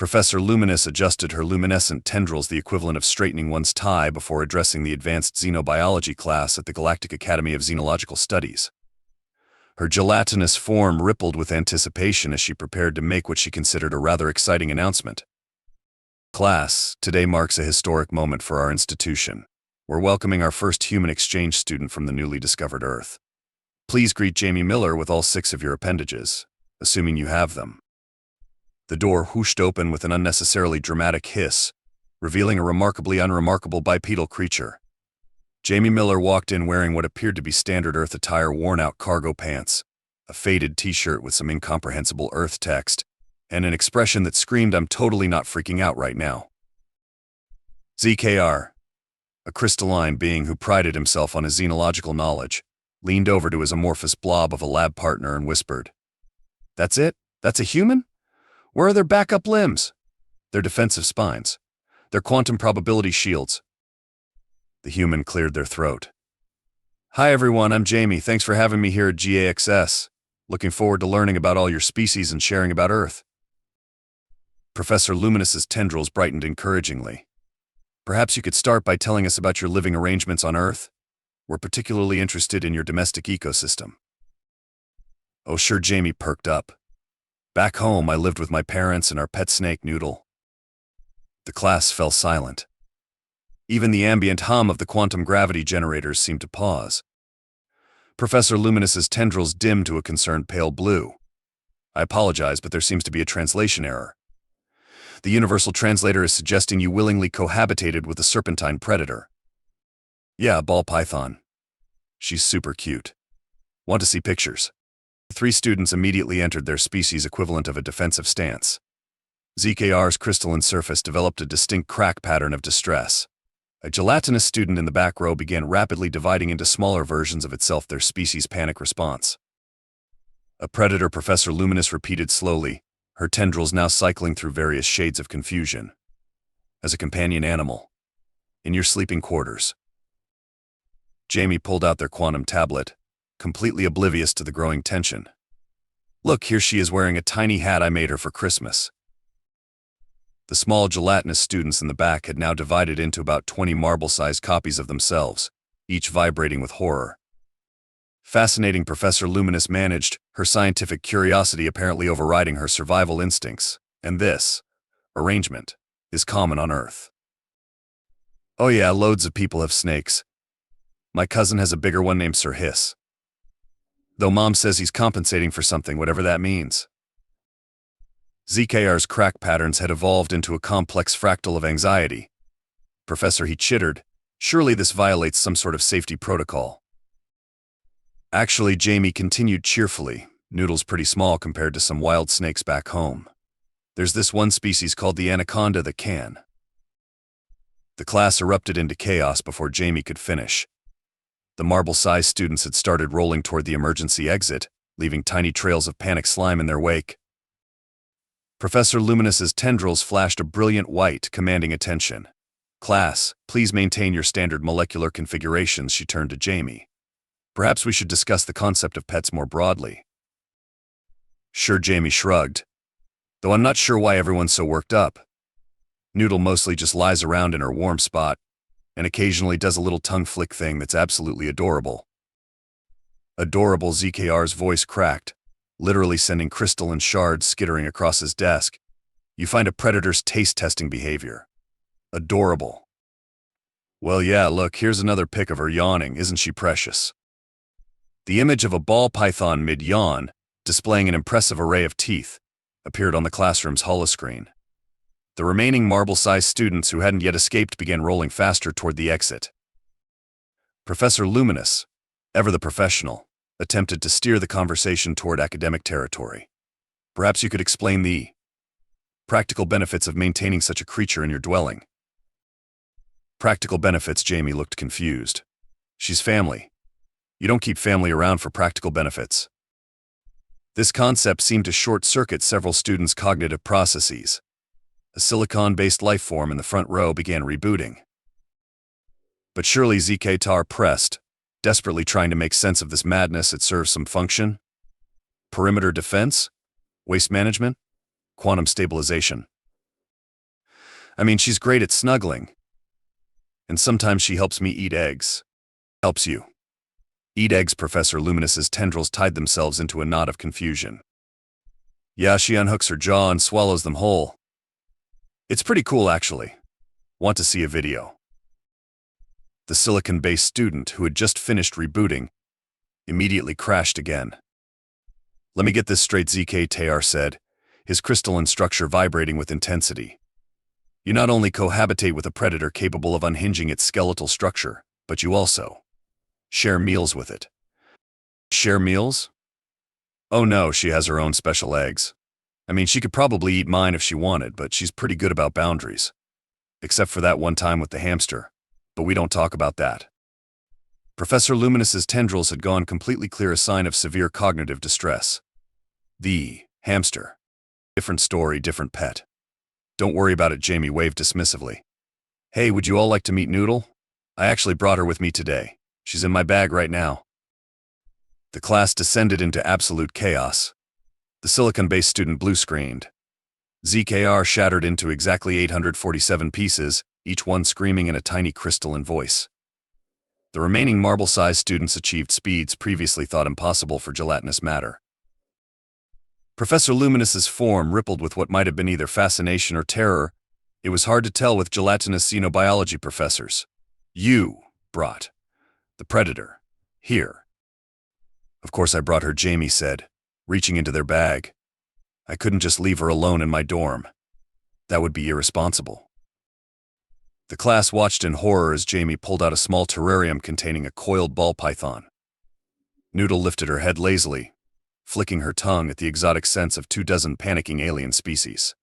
Professor Luminous adjusted her luminescent tendrils, the equivalent of straightening one's tie, before addressing the advanced xenobiology class at the Galactic Academy of Xenological Studies. Her gelatinous form rippled with anticipation as she prepared to make what she considered a rather exciting announcement. Class, today marks a historic moment for our institution. We're welcoming our first human exchange student from the newly discovered Earth. Please greet Jamie Miller with all 6 of your appendages, assuming you have them. The door whooshed open with an unnecessarily dramatic hiss, revealing a remarkably unremarkable bipedal creature. Jamie Miller walked in wearing what appeared to be standard Earth attire: worn-out cargo pants, a faded t-shirt with some incomprehensible Earth text, and an expression that screamed, "I'm totally not freaking out right now." ZKR, a crystalline being who prided himself on his xenological knowledge, leaned over to his amorphous blob of a lab partner and whispered, "That's it? That's a human? Where are their backup limbs? Their defensive spines? Their quantum probability shields?" The human cleared their throat. "Hi everyone, I'm Jamie. Thanks for having me here at GAXS. Looking forward to learning about all your species and sharing about Earth." Professor Luminous's tendrils brightened encouragingly. "Perhaps you could start by telling us about your living arrangements on Earth? We're particularly interested in your domestic ecosystem." "Oh sure," Jamie perked up. "Back home, I lived with my parents and our pet snake, Noodle." The class fell silent. Even the ambient hum of the quantum gravity generators seemed to pause. Professor Luminous's tendrils dimmed to a concerned pale blue. "I apologize, but there seems to be a translation error. The universal translator is suggesting you willingly cohabitated with a serpentine predator." "Yeah, a ball python. She's super cute. Want to see pictures?" The 3 students immediately entered their species equivalent of a defensive stance. ZKR's crystalline surface developed a distinct crack pattern of distress. A gelatinous student in the back row began rapidly dividing into smaller versions of itself, their species' panic response. "A predator," Professor Luminous repeated slowly, her tendrils now cycling through various shades of confusion. "As a companion animal. In your sleeping quarters." Jamie pulled out their quantum tablet, completely oblivious to the growing tension. "Look, here she is wearing a tiny hat I made her for Christmas." The small gelatinous students in the back had now divided into about 20 marble-sized copies of themselves, each vibrating with horror. "Fascinating," Professor Luminous managed, her scientific curiosity apparently overriding her survival instincts. "And this arrangement is common on Earth." "Oh yeah, loads of people have snakes. My cousin has a bigger one named Sir Hiss. Though Mom says he's compensating for something, whatever that means." ZKR's crack patterns had evolved into a complex fractal of anxiety. "Professor," he chittered, "surely this violates some sort of safety protocol." "Actually," Jamie continued cheerfully, "Noodle's pretty small compared to some wild snakes back home. There's this one species called the anaconda that can." The class erupted into chaos before Jamie could finish. The marble-sized students had started rolling toward the emergency exit, leaving tiny trails of panic slime in their wake. Professor Luminous's tendrils flashed a brilliant white, commanding attention. "Class, please maintain your standard molecular configurations," she turned to Jamie. "Perhaps we should discuss the concept of pets more broadly." "Sure," Jamie shrugged. "Though I'm not sure why everyone's so worked up. Noodle mostly just lies around in her warm spot, and occasionally does a little tongue flick thing that's absolutely adorable." "Adorable," ZKR's voice cracked, literally sending crystalline shards skittering across his desk. "You find a predator's taste-testing behavior. Adorable. Well yeah, look, here's another pic of her yawning. Isn't she precious?" The image of a ball python mid-yawn, displaying an impressive array of teeth, appeared on the classroom's holoscreen. The remaining marble-sized students who hadn't yet escaped began rolling faster toward the exit. Professor Luminous, ever the professional, attempted to steer the conversation toward academic territory. "Perhaps you could explain the practical benefits of maintaining such a creature in your dwelling." "Practical benefits?" Jamie looked confused. "She's family. You don't keep family around for practical benefits." This concept seemed to short-circuit several students' cognitive processes. A silicon-based life form in the front row began rebooting. "But surely," ZK pressed, desperately trying to make sense of this madness, "it serves some function? Perimeter defense? Waste management? Quantum stabilization?" I mean, she's great at snuggling. And sometimes she helps me eat eggs. Helps you. Eat eggs. Professor Luminous's tendrils tied themselves into a knot of confusion. Yeah, she unhooks her jaw and swallows them whole. It's pretty cool, actually. Want to see a video? The silicon-based student, who had just finished rebooting, immediately crashed again. Let me get this straight, ZK Tayar said, his crystalline structure vibrating with intensity. You not only cohabitate with a predator capable of unhinging its skeletal structure, but you also share meals with it. Share meals? Oh no, she has her own special eggs. I mean, she could probably eat mine if she wanted, but she's pretty good about boundaries. Except for that one time with the hamster. But we don't talk about that. Professor Luminous's tendrils had gone completely clear, a sign of severe cognitive distress. The hamster. Different story, different pet. Don't worry about it, Jamie waved dismissively. Hey, would you all like to meet Noodle? I actually brought her with me today. She's in my bag right now. The class descended into absolute chaos. The silicon-based student blue-screened. ZKR shattered into exactly 847 pieces, each one screaming in a tiny crystalline voice. The remaining marble-sized students achieved speeds previously thought impossible for gelatinous matter. Professor Luminous's form rippled with what might have been either fascination or terror. It was hard to tell with gelatinous xenobiology professors. You brought the predator here. Of course I brought her, Jamie said, reaching into their bag. I couldn't just leave her alone in my dorm. That would be irresponsible. The class watched in horror as Jamie pulled out a small terrarium containing a coiled ball python. Noodle lifted her head lazily, flicking her tongue at the exotic scents of 24 panicking alien species.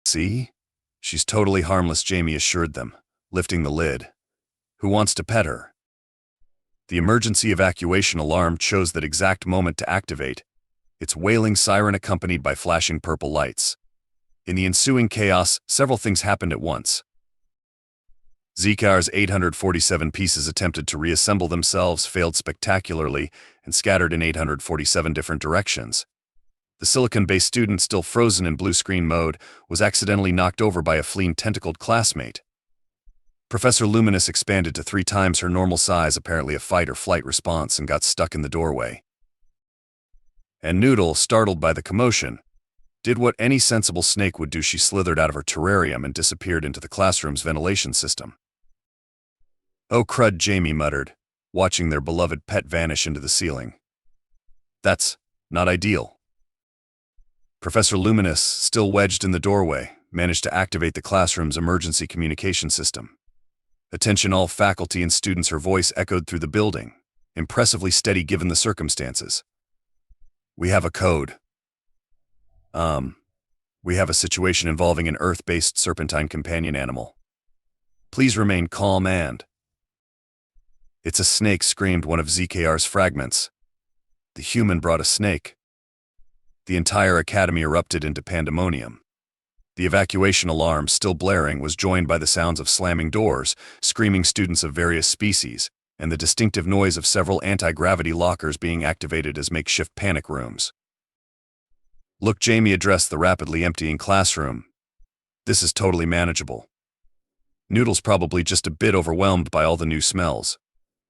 See? She's totally harmless, Jamie assured them, lifting the lid. Who wants to pet her? The emergency evacuation alarm chose that exact moment to activate, its wailing siren accompanied by flashing purple lights. In the ensuing chaos, several things happened at once. ZKR's 847 pieces attempted to reassemble themselves, failed spectacularly, and scattered in 847 different directions. The silicon-based student, still frozen in blue screen mode, was accidentally knocked over by a fleeing tentacled classmate. Professor Luminous expanded to 3 times her normal size, apparently a fight or flight response, and got stuck in the doorway. And Noodle, startled by the commotion, did what any sensible snake would do. She slithered out of her terrarium and disappeared into the classroom's ventilation system. Oh crud, Jamie muttered, watching their beloved pet vanish into the ceiling. That's not ideal. Professor Luminous, still wedged in the doorway, managed to activate the classroom's emergency communication system. Attention all faculty and students, her voice echoed through the building, impressively steady given the circumstances. We have a code. We have a situation involving an Earth-based serpentine companion animal. Please remain calm and... It's a snake, screamed one of ZKR's fragments. The human brought a snake. The entire academy erupted into pandemonium. The evacuation alarm, still blaring, was joined by the sounds of slamming doors, screaming students of various species, and the distinctive noise of several anti-gravity lockers being activated as makeshift panic rooms. Look, Jamie addressed the rapidly emptying classroom. This is totally manageable. Noodle's probably just a bit overwhelmed by all the new smells.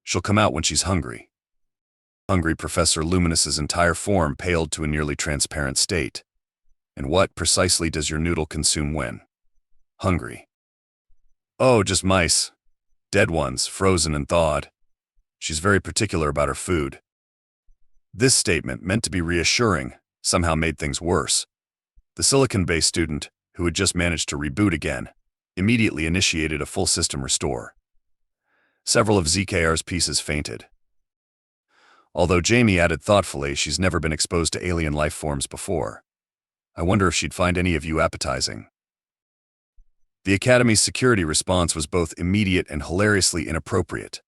She'll come out when she's hungry. Hungry, Professor Luminous's entire form paled to a nearly transparent state. And what precisely does your Noodle consume when hungry? Oh, just mice. Dead ones, frozen and thawed. She's very particular about her food. This statement, meant to be reassuring, somehow made things worse. The silicon-based student, who had just managed to reboot again, immediately initiated a full system restore. Several of ZKR's pieces fainted. Although Jamie added thoughtfully, she's never been exposed to alien life forms before. I wonder if she'd find any of you appetizing. The Academy's security response was both immediate and hilariously inappropriate.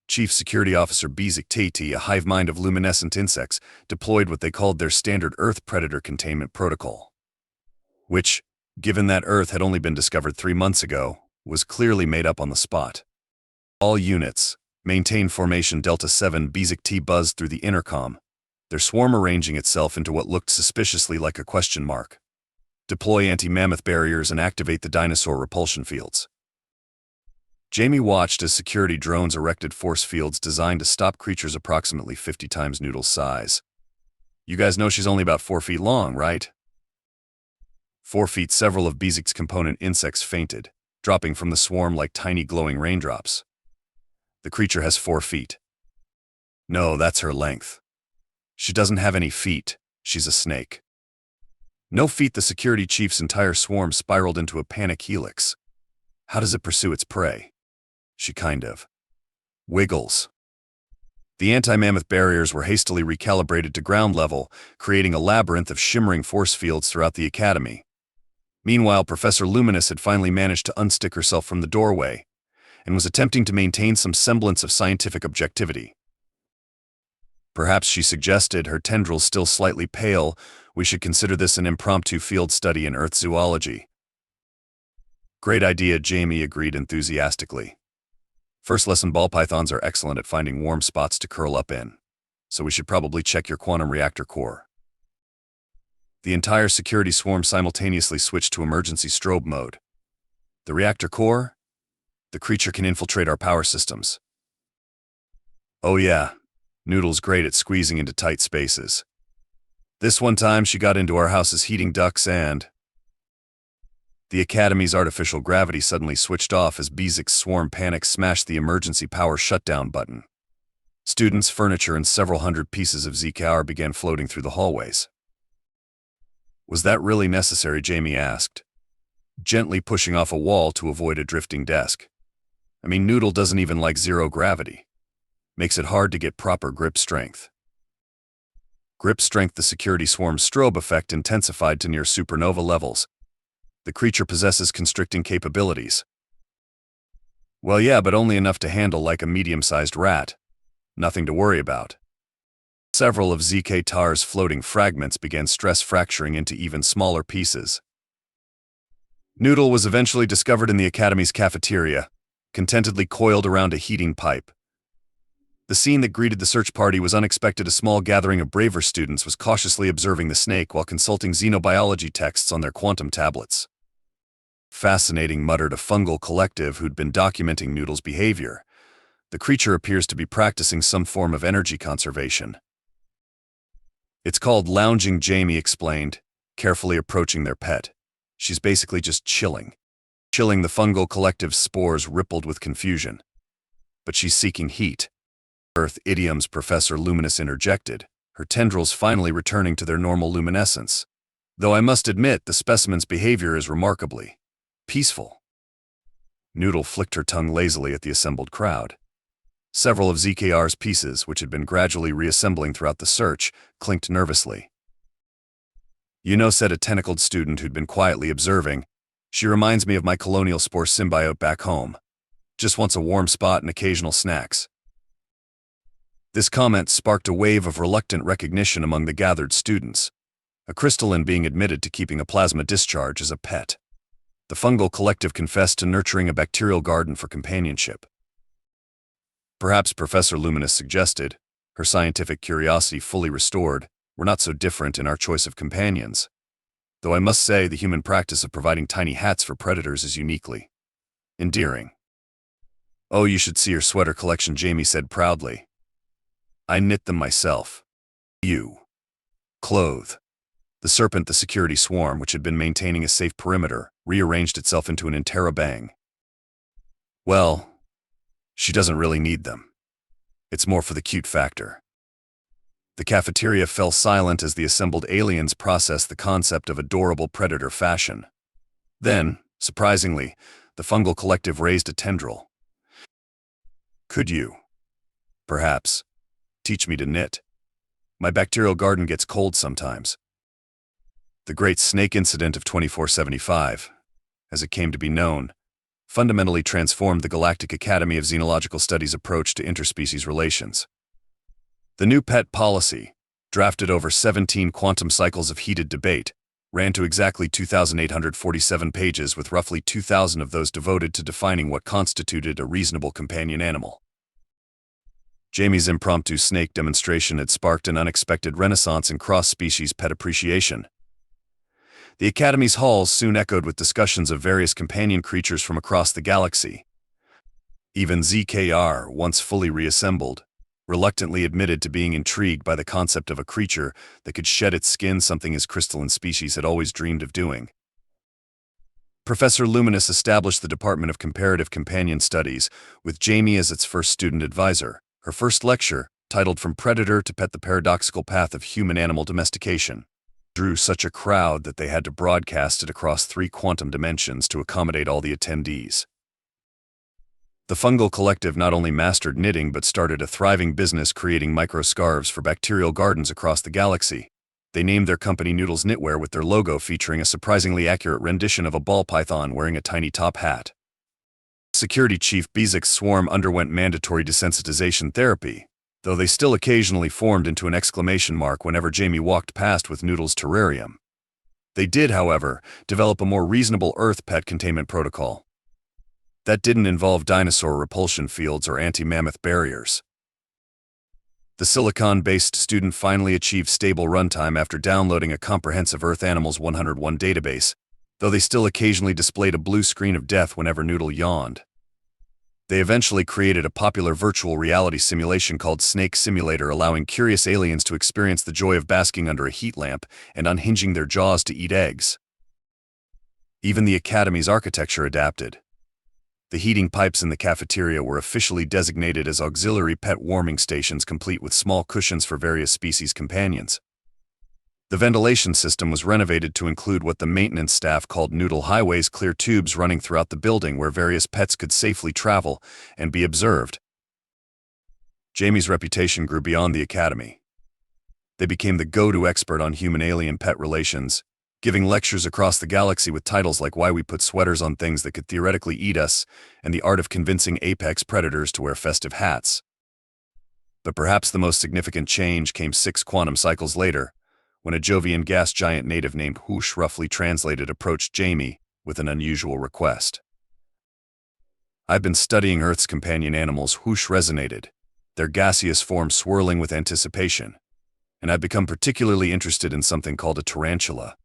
Chief Security Officer Bezik Tati, a hive mind of luminescent insects, deployed what they called their standard Earth Predator Containment Protocol, which, given that Earth had only been discovered 3 months ago, was clearly made up on the spot. All units, maintain formation Delta 7, Bezik T buzzed through the intercom, their swarm arranging itself into what looked suspiciously like a question mark. Deploy anti-mammoth barriers and activate the dinosaur repulsion fields. Jamie watched as security drones erected force fields designed to stop creatures approximately 50 times Noodle's size. You guys know she's only about 4 feet long, right? 4 feet. Several of Bezik's component insects fainted, dropping from the swarm like tiny glowing raindrops. The creature has 4 feet. No, that's her length. She doesn't have any feet. She's a snake. No feet. The security chief's entire swarm spiraled into a panic helix. How does it pursue its prey? She kind of wiggles. The anti-mammoth barriers were hastily recalibrated to ground level, creating a labyrinth of shimmering force fields throughout the academy. Meanwhile, Professor Luminous had finally managed to unstick herself from the doorway and was attempting to maintain some semblance of scientific objectivity. Perhaps, she suggested, her tendrils still slightly pale, we should consider this an impromptu field study in Earth zoology. Great idea, Jamie agreed enthusiastically. First lesson, ball pythons are excellent at finding warm spots to curl up in, so we should probably check your quantum reactor core. The entire security swarm simultaneously switched to emergency strobe mode. The reactor core? The creature can infiltrate our power systems. Oh yeah, Noodle's great at squeezing into tight spaces. This one time she got into our house's heating ducts and... The Academy's artificial gravity suddenly switched off as Bezik's swarm panic smashed the emergency power shutdown button. Students, furniture, and several hundred pieces of ZKR began floating through the hallways. Was that really necessary? Jamie asked, gently pushing off a wall to avoid a drifting desk. I mean, Noodle doesn't even like zero gravity. Makes it hard to get proper grip strength. Grip strength. The security swarm's strobe effect intensified to near supernova levels. The creature possesses constricting capabilities. Well, yeah, but only enough to handle like a medium-sized rat. Nothing to worry about. Several of ZK-TAR's floating fragments began stress fracturing into even smaller pieces. Noodle was eventually discovered in the Academy's cafeteria, contentedly coiled around a heating pipe. The scene that greeted the search party was unexpected. A small gathering of braver students was cautiously observing the snake while consulting xenobiology texts on their quantum tablets. Fascinating, muttered a fungal collective who'd been documenting Noodle's behavior. The creature appears to be practicing some form of energy conservation. It's called lounging, Jamie explained, carefully approaching their pet. She's basically just chilling. The fungal collective's spores rippled with confusion. But she's seeking heat. Earth idioms, Professor Luminous interjected, her tendrils finally returning to their normal luminescence. Though I must admit, the specimen's behavior is remarkably peaceful. Noodle flicked her tongue lazily at the assembled crowd. Several of ZKR's pieces, which had been gradually reassembling throughout the search, clinked nervously. You know, said a tentacled student who'd been quietly observing, she reminds me of my colonial spore symbiote back home. Just wants a warm spot and occasional snacks. This comment sparked a wave of reluctant recognition among the gathered students, a crystalline being admitted to keeping a plasma discharge as a pet. The fungal collective confessed to nurturing a bacterial garden for companionship. Perhaps, Professor Luminous suggested, her scientific curiosity fully restored, we're not so different in our choice of companions. Though I must say the human practice of providing tiny hats for predators is uniquely endearing. Oh, you should see her sweater collection, Jamie said proudly. I knit them myself. You clothe. The serpent, the security swarm, which had been maintaining a safe perimeter, rearranged itself into an interrobang. Well, she doesn't really need them. It's more for the cute factor. The cafeteria fell silent as the assembled aliens processed the concept of adorable predator fashion. Then, surprisingly, the fungal collective raised a tendril. Could you, perhaps, teach me to knit? My bacterial garden gets cold sometimes. The Great Snake Incident of 2475, as it came to be known, fundamentally transformed the Galactic Academy of Xenological Studies' approach to interspecies relations. The new pet policy, drafted over 17 quantum cycles of heated debate, ran to exactly 2,847 pages, with roughly 2,000 of those devoted to defining what constituted a reasonable companion animal. Jamie's impromptu snake demonstration had sparked an unexpected renaissance in cross-species pet appreciation. The Academy's halls soon echoed with discussions of various companion creatures from across the galaxy. Even ZKR, once fully reassembled, reluctantly admitted to being intrigued by the concept of a creature that could shed its skin, something his crystalline species had always dreamed of doing. Professor Luminous established the Department of Comparative Companion Studies, with Jamie as its first student advisor. Her first lecture, titled From Predator to Pet: The Paradoxical Path of Human-Animal Domestication, drew such a crowd that they had to broadcast it across 3 quantum dimensions to accommodate all the attendees. The fungal collective not only mastered knitting but started a thriving business creating micro-scarves for bacterial gardens across the galaxy. They named their company Noodle's Knitwear, with their logo featuring a surprisingly accurate rendition of a ball python wearing a tiny top hat. Security Chief Bezik's swarm underwent mandatory desensitization therapy, though they still occasionally formed into an exclamation mark whenever Jamie walked past with Noodle's terrarium. They did, however, develop a more reasonable Earth pet containment protocol. That didn't involve dinosaur repulsion fields or anti-mammoth barriers. The silicon-based student finally achieved stable runtime after downloading a comprehensive Earth Animals 101 database, though they still occasionally displayed a blue screen of death whenever Noodle yawned. They eventually created a popular virtual reality simulation called Snake Simulator, allowing curious aliens to experience the joy of basking under a heat lamp and unhinging their jaws to eat eggs. Even the Academy's architecture adapted. The heating pipes in the cafeteria were officially designated as auxiliary pet warming stations, complete with small cushions for various species companions. The ventilation system was renovated to include what the maintenance staff called Noodle highways, clear tubes running throughout the building where various pets could safely travel and be observed. Jamie's reputation grew beyond the Academy. They became the go-to expert on human-alien pet relations, giving lectures across the galaxy with titles like Why We Put Sweaters on Things That Could Theoretically Eat Us and The Art of Convincing Apex Predators to Wear Festive Hats. But perhaps the most significant change came 6 quantum cycles later, when a Jovian gas giant native named Whoosh, roughly translated, approached Jamie with an unusual request. "I've been studying Earth's companion animals," Whoosh resonated, their gaseous form swirling with anticipation, "and I've become particularly interested in something called a tarantula."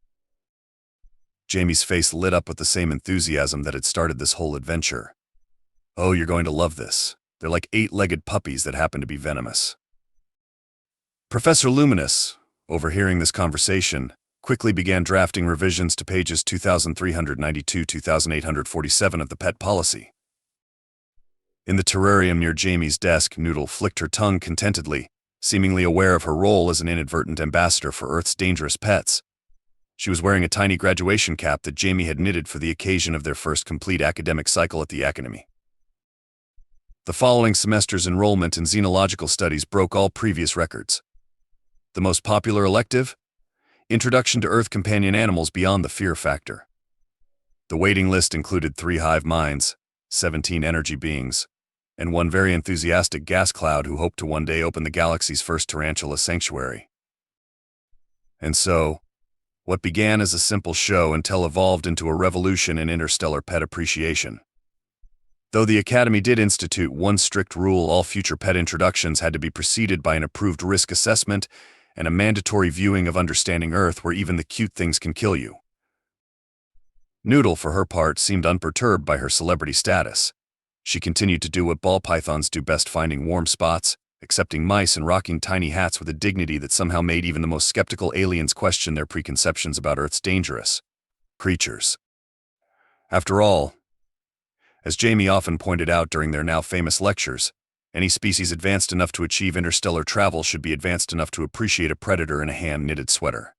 Jamie's face lit up with the same enthusiasm that had started this whole adventure. "Oh, you're going to love this. They're like 8-legged puppies that happen to be venomous." Professor Luminous, overhearing this conversation, quickly began drafting revisions to pages 2392-2847 of the pet policy. In the terrarium near Jamie's desk, Noodle flicked her tongue contentedly, seemingly aware of her role as an inadvertent ambassador for Earth's dangerous pets. She was wearing a tiny graduation cap that Jamie had knitted for the occasion of their first complete academic cycle at the Academy. The following semester's enrollment in Xenological studies broke all previous records. The most popular elective? Introduction to Earth Companion Animals Beyond the Fear Factor. The waiting list included 3 hive minds, 17 energy beings, and 1 very enthusiastic gas cloud who hoped to one day open the galaxy's first tarantula sanctuary. And so, what began as a simple show and tell evolved into a revolution in interstellar pet appreciation. Though the Academy did institute one strict rule: all future pet introductions had to be preceded by an approved risk assessment and a mandatory viewing of Understanding Earth, where even the cute things can kill you. Noodle, for her part, seemed unperturbed by her celebrity status. She continued to do what ball pythons do best: finding warm spots, accepting mice, and rocking tiny hats with a dignity that somehow made even the most skeptical aliens question their preconceptions about Earth's dangerous creatures. After all, as Jamie often pointed out during their now famous lectures, any species advanced enough to achieve interstellar travel should be advanced enough to appreciate a predator in a hand-knitted sweater.